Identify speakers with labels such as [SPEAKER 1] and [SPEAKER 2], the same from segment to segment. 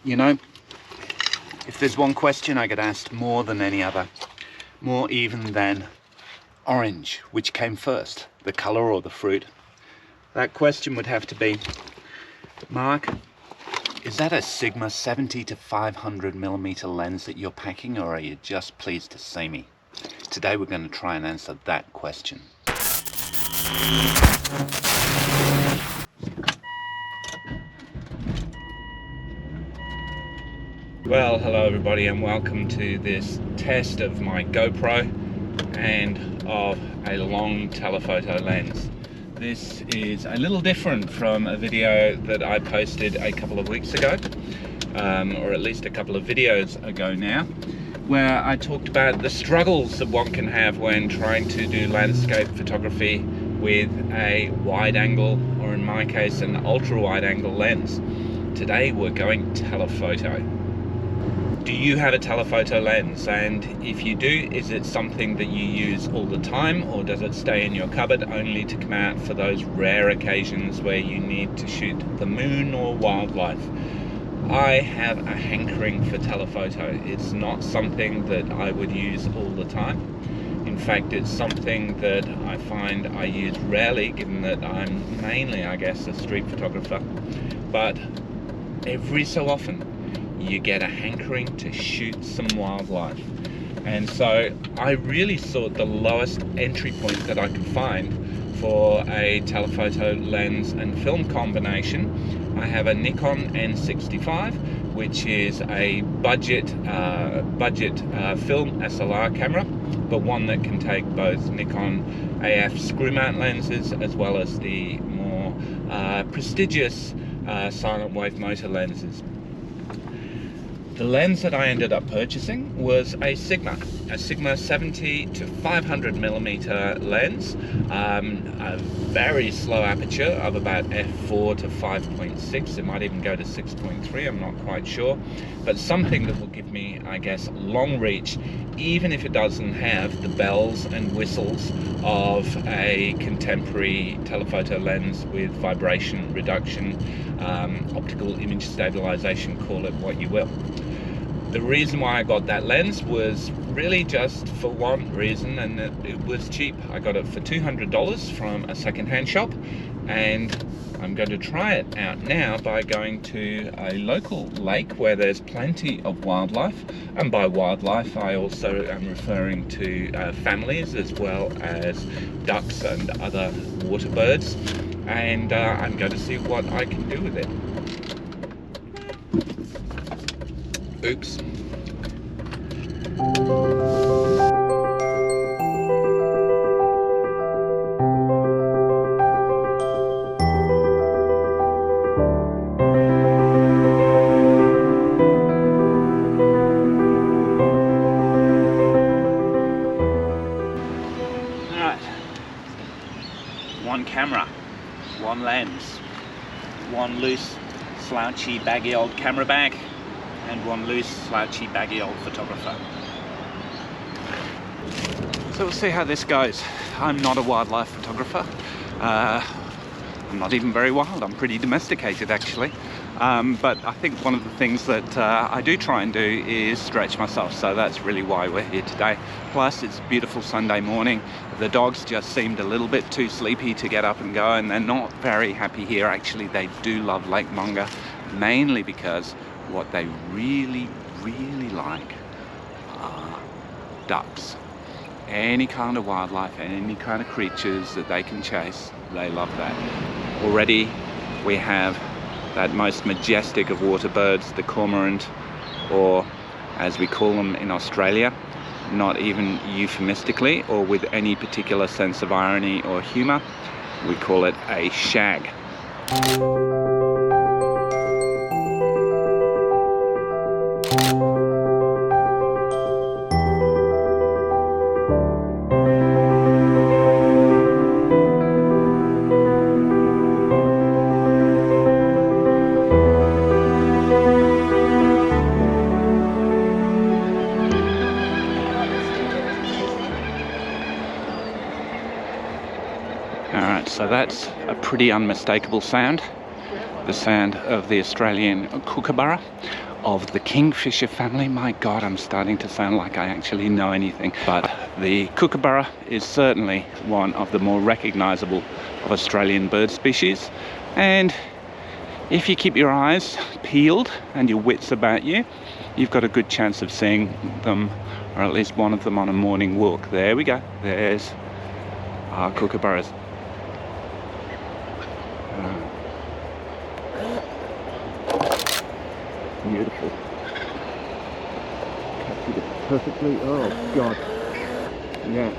[SPEAKER 1] You know, if there's one question I get asked more than any other, more even than orange, which came first, the color or the fruit, that question would have to be, Mark, is that a Sigma 70 to 500 millimeter lens that you're packing, or are you just pleased to see me? Today we're going to try and answer that question. Well, hello everybody and welcome to this test of my GoPro and of a long telephoto lens. This is a little different from a video that I posted a couple of weeks ago, or at least a couple of videos ago now, where I talked about the struggles that one can have when trying to do landscape photography with a wide angle, or in my case an ultra wide angle lens. Today we're going telephoto. Do you have a telephoto lens? And if you do, is it something that you use all the time, or does it stay in your cupboard only to come out for those rare occasions where you need to shoot the moon or wildlife? I have a hankering for telephoto. It's not something that I would use all the time. In fact, it's something that I find I use rarely, given that I'm mainly, I guess, a street photographer. But every so often, you get a hankering to shoot some wildlife. And so I really sought the lowest entry point that I could find for a telephoto lens and film combination. I have a Nikon N65, which is a budget film SLR camera, but one that can take both Nikon AF screw mount lenses as well as the more prestigious silent wave motor lenses. The lens that I ended up purchasing was a Sigma 70 to 500 millimeter lens, a very slow aperture of about f4 to 5.6. It might even go to 6.3, I'm not quite sure, but something that will give me, I guess, long reach, even if it doesn't have the bells and whistles of a contemporary telephoto lens with vibration reduction, optical image stabilization, call it what you will. The reason why I got that lens was really just for one reason, and it was cheap. I got it for $200 from a secondhand shop, and I'm going to try it out now by going to a local lake where there's plenty of wildlife. And by wildlife, I also am referring to families as well as ducks and other water birds. And I'm going to see what I can do with it. Oops. Alright. One camera, one lens, one loose, slouchy, baggy old camera bag, and one loose, slouchy, baggy old photographer. So we'll see how this goes. I'm not a wildlife photographer. I'm not even very wild. I'm pretty domesticated, actually. But I think one of the things that I do try and do is stretch myself. So that's really why we're here today. Plus, it's a beautiful Sunday morning. The dogs just seemed a little bit too sleepy to get up and go, and they're not very happy here. Actually, they do love Lake Monger, mainly because what they really, really like are ducks. Any kind of wildlife, any kind of creatures that they can chase, they love that. Already we have that most majestic of water birds, the cormorant, or as we call them in Australia, not even euphemistically or with any particular sense of irony or humour, we call it a shag. Alright, so that's a pretty unmistakable sound, the sound of the Australian kookaburra, of the kingfisher family. My God, I'm starting to sound like I actually know anything. But the kookaburra is certainly one of the more recognizable of Australian bird species. And if you keep your eyes peeled and your wits about you, you've got a good chance of seeing them, or at least one of them, on a morning walk. There we go. There's our kookaburras. Beautiful. Captured it perfectly. Oh God. Yeah.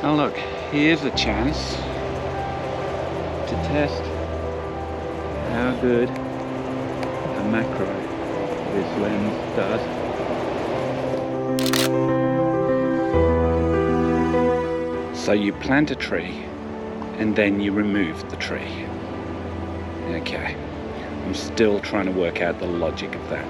[SPEAKER 1] Now look, here's a chance to test how good a macro this lens does. So you plant a tree and then you remove the tree. Okay, I'm still trying to work out the logic of that.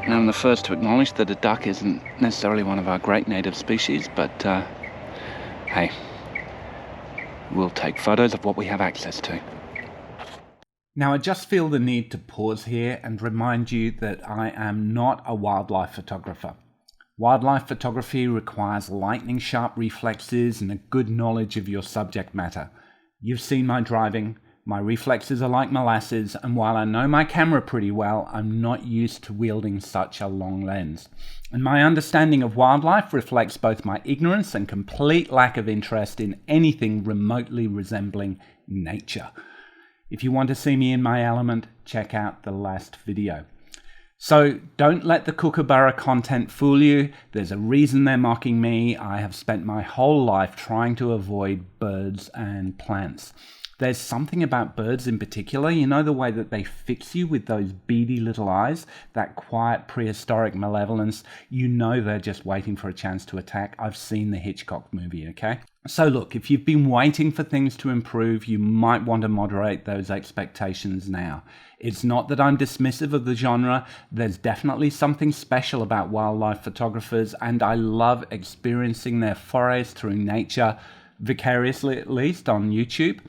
[SPEAKER 1] Now, I'm the first to acknowledge that a duck isn't necessarily one of our great native species, but hey, we'll take photos of what we have access to. Now, I just feel the need to pause here and remind you that I am not a wildlife photographer. Wildlife photography requires lightning sharp reflexes and a good knowledge of your subject matter. You've seen my driving. My reflexes are like molasses, and while I know my camera pretty well, I'm not used to wielding such a long lens. And my understanding of wildlife reflects both my ignorance and complete lack of interest in anything remotely resembling nature. If you want to see me in my element, check out the last video. So don't let the kookaburra content fool you. There's a reason they're mocking me. I have spent my whole life trying to avoid birds and plants. There's something about birds in particular, you know, the way that they fix you with those beady little eyes, that quiet prehistoric malevolence. You know they're just waiting for a chance to attack. I've seen the Hitchcock movie, okay? So look, if you've been waiting for things to improve, you might want to moderate those expectations now. It's not that I'm dismissive of the genre. There's definitely something special about wildlife photographers, and I love experiencing their forays through nature, vicariously at least, on YouTube.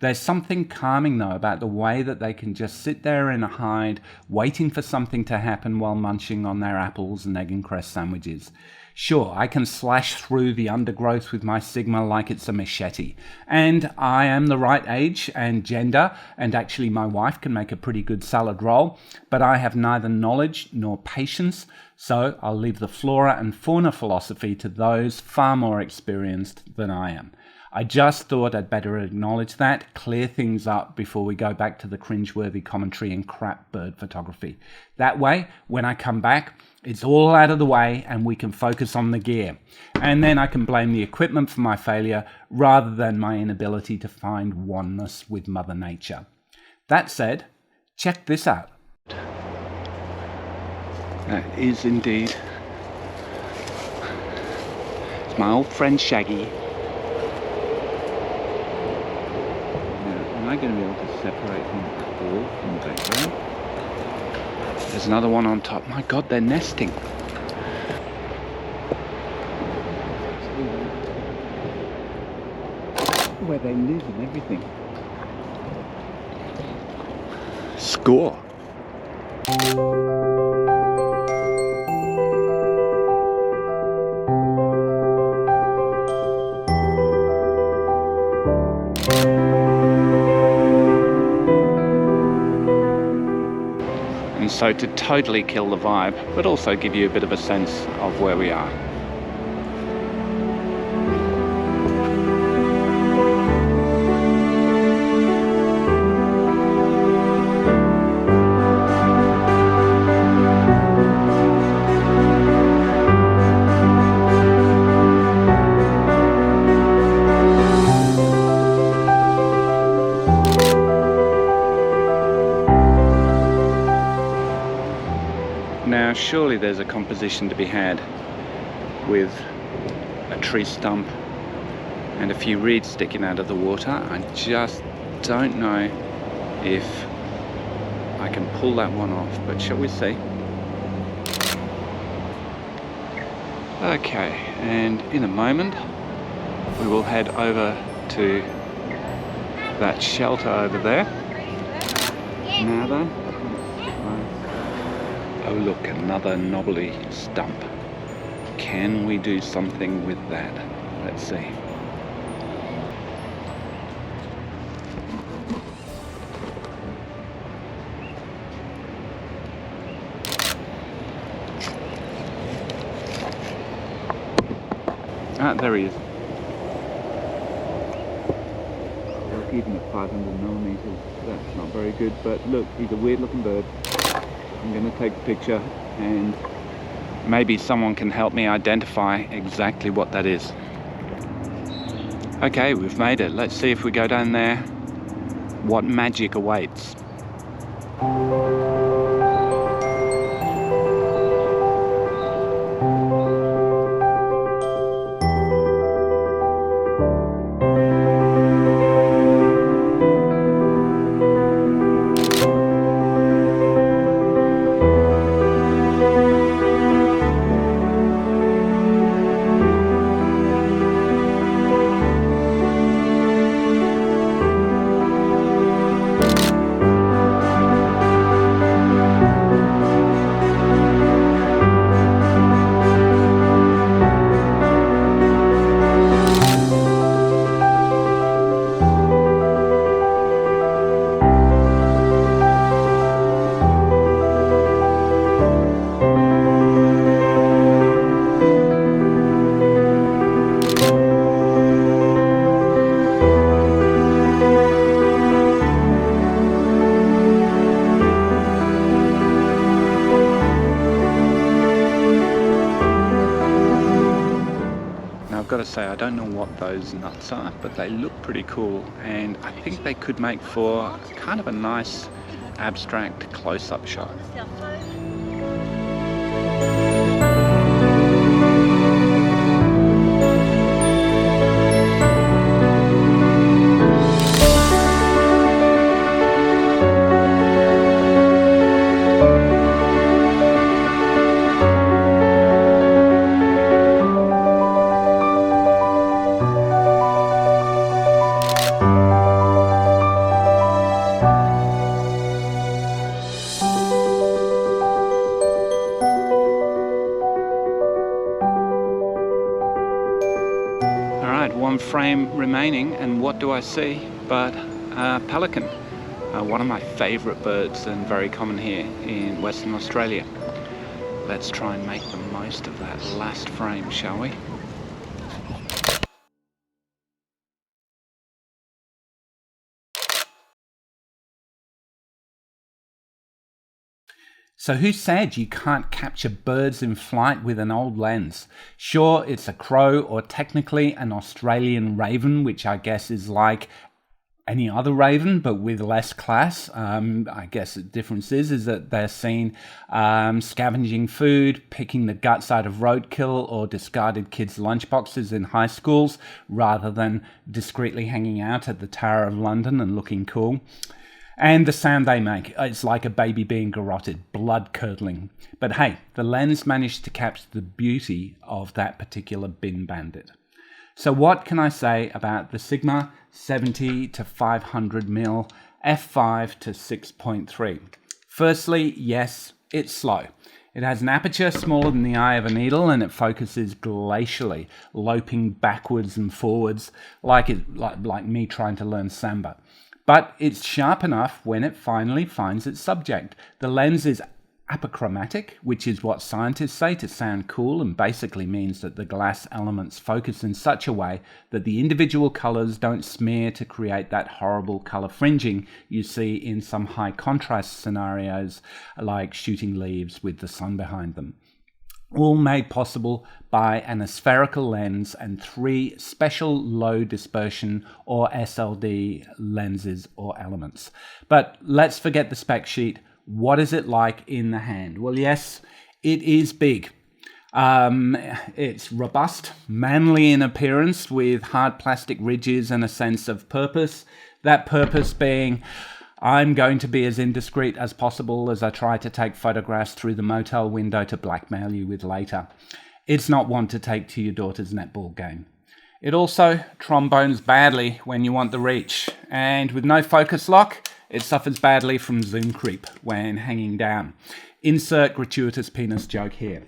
[SPEAKER 1] There's something calming, though, about the way that they can just sit there in a hide, waiting for something to happen while munching on their apples and egg and cress sandwiches. Sure, I can slash through the undergrowth with my Sigma like it's a machete. And I am the right age and gender, and actually my wife can make a pretty good salad roll, but I have neither knowledge nor patience, so I'll leave the flora and fauna philosophy to those far more experienced than I am. I just thought I'd better acknowledge that, clear things up before we go back to the cringeworthy commentary and crap bird photography. That way, when I come back, it's all out of the way and we can focus on the gear. And then I can blame the equipment for my failure rather than my inability to find oneness with Mother Nature. That said, check this out. That is indeed. It's my old friend Shaggy. Am I going to be able to separate them all from the background? There's another one on top. My God, they're nesting. Where they live and everything. gore. And so to totally kill the vibe, but also give you a bit of a sense of where we are. Now surely there's a composition to be had with a tree stump and a few reeds sticking out of the water. I just don't know if I can pull that one off, but shall we see? Okay, and in a moment we will head over to that shelter over there. Now then, oh look, another knobbly stump. Can we do something with that? Let's see. Ah, there he is. Look, even at 500mm, that's not very good, but look, he's a weird looking bird. I'm going to take a picture and maybe someone can help me identify exactly what that is. Okay, we've made it. Let's see if we go down there, what magic awaits. I've got to say, I don't know what those nuts are, but they look pretty cool, and I think they could make for kind of a nice abstract close-up shot. One frame remaining, and what do I see but a pelican, one of my favourite birds and very common here in Western Australia. Let's try and make the most of that last frame, shall we? So who said you can't capture birds in flight with an old lens? Sure, it's a crow, or technically an Australian raven, which I guess is like any other raven, but with less class. I guess the difference is that they're seen scavenging food, picking the guts out of roadkill or discarded kids' lunchboxes in high schools, rather than discreetly hanging out at the Tower of London and looking cool. And the sound they make, it's like a baby being garroted, blood-curdling. But hey, the lens managed to capture the beauty of that particular bin bandit. So what can I say about the Sigma 70 to 500mm f5 to 6.3. Firstly, yes, it's slow. It has an aperture smaller than the eye of a needle, and it focuses glacially, loping backwards and forwards like me trying to learn samba. But it's sharp enough when it finally finds its subject. The lens is apochromatic, which is what scientists say to sound cool, and basically means that the glass elements focus in such a way that the individual colors don't smear to create that horrible color fringing you see in some high contrast scenarios like shooting leaves with the sun behind them. All made possible by an aspherical lens and 3 special low dispersion or SLD lenses or elements. But let's forget the spec sheet. What is it like in the hand? Well, yes, it is big. It's robust, manly in appearance with hard plastic ridges and a sense of purpose. That purpose being, I'm going to be as indiscreet as possible as I try to take photographs through the motel window to blackmail you with later. It's not one to take to your daughter's netball game. It also trombones badly when you want the reach, and with no focus lock, it suffers badly from zoom creep when hanging down. Insert gratuitous penis joke here.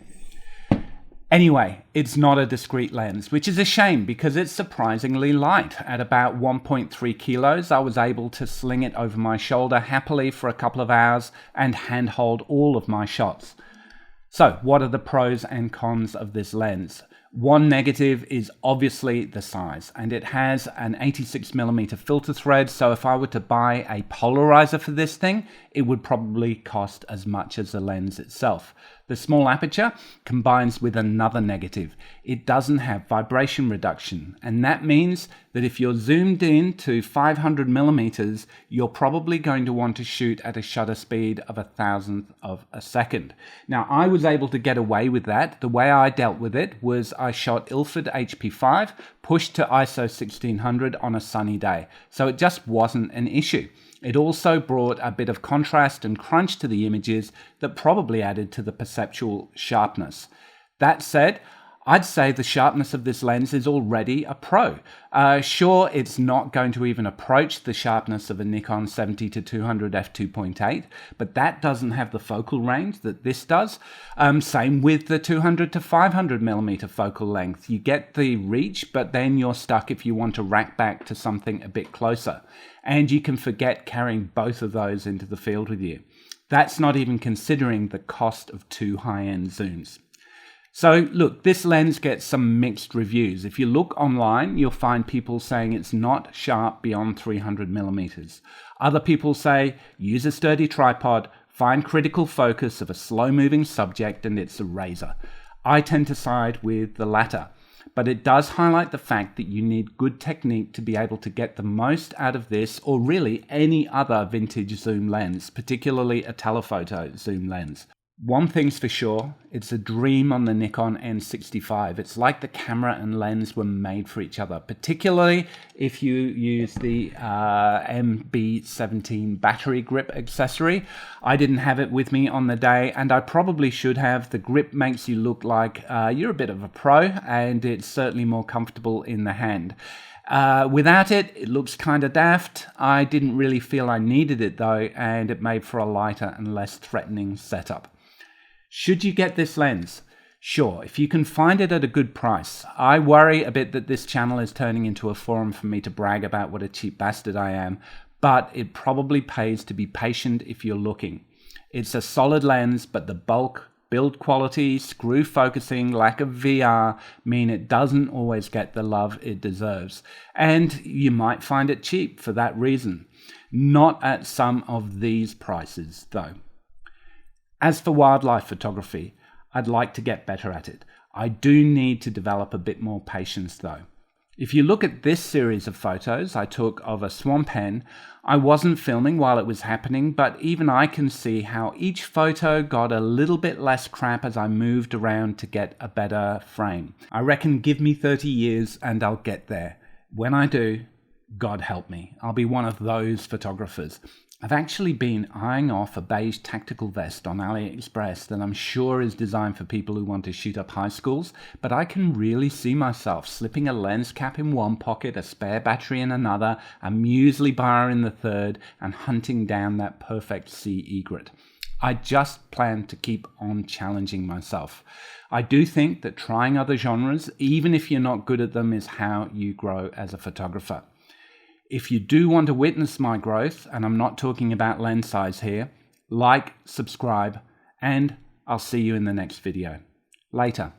[SPEAKER 1] Anyway, it's not a discrete lens, which is a shame because it's surprisingly light. At about 1.3 kilos, I was able to sling it over my shoulder happily for a couple of hours and handhold all of my shots. So, what are the pros and cons of this lens? One negative is obviously the size, and it has an 86mm filter thread, so if I were to buy a polarizer for this thing, it would probably cost as much as the lens itself. The small aperture combines with another negative. It doesn't have vibration reduction, and that means that if you're zoomed in to 500mm, you're probably going to want to shoot at a shutter speed of 1,000th of a second. Now, I was able to get away with that. The way I dealt with it was I shot Ilford HP5, pushed to ISO 1600 on a sunny day, so it just wasn't an issue. It also brought a bit of contrast and crunch to the images that probably added to the perceptual sharpness. That said, I'd say the sharpness of this lens is already a pro. Sure, it's not going to even approach the sharpness of a Nikon 70-200 f2.8, but that doesn't have the focal range that this does. Same with the 200-500mm focal length. You get the reach, but then you're stuck if you want to rack back to something a bit closer. And you can forget carrying both of those into the field with you. That's not even considering the cost of 2 high-end zooms. So look, this lens gets some mixed reviews. If you look online, you'll find people saying it's not sharp beyond 300mm. Other people say, use a sturdy tripod, find critical focus of a slow-moving subject, and it's a razor. I tend to side with the latter. But it does highlight the fact that you need good technique to be able to get the most out of this, or really any other vintage zoom lens, particularly a telephoto zoom lens. One thing's for sure, it's a dream on the Nikon N65. It's like the camera and lens were made for each other, particularly if you use the MB17 battery grip accessory. I didn't have it with me on the day, and I probably should have. The grip makes you look like you're a bit of a pro, and it's certainly more comfortable in the hand. Without it, it looks kind of daft. I didn't really feel I needed it though, and it made for a lighter and less threatening setup. Should you get this lens? Sure, if you can find it at a good price. I worry a bit that this channel is turning into a forum for me to brag about what a cheap bastard I am, but it probably pays to be patient if you're looking. It's a solid lens, but the bulk, build quality, screw focusing, lack of VR mean it doesn't always get the love it deserves. And you might find it cheap for that reason. Not at some of these prices, though. As for wildlife photography, I'd like to get better at it. I do need to develop a bit more patience though. If you look at this series of photos I took of a swamp hen, I wasn't filming while it was happening, but even I can see how each photo got a little bit less crap as I moved around to get a better frame. I reckon give me 30 years and I'll get there. When I do, God help me, I'll be one of those photographers.
[SPEAKER 2] I've actually been eyeing off a beige tactical vest on AliExpress that I'm sure is designed for people who want to shoot up high schools, but I can really see myself slipping a lens cap in one pocket, a spare battery in another, a muesli bar in the third, and hunting down that perfect sea egret. I just plan to keep on challenging myself. I do think that trying other genres, even if you're not good at them, is how you grow as a photographer. If you do want to witness my growth, and I'm not talking about lens size here, like, subscribe, and I'll see you in the next video. Later.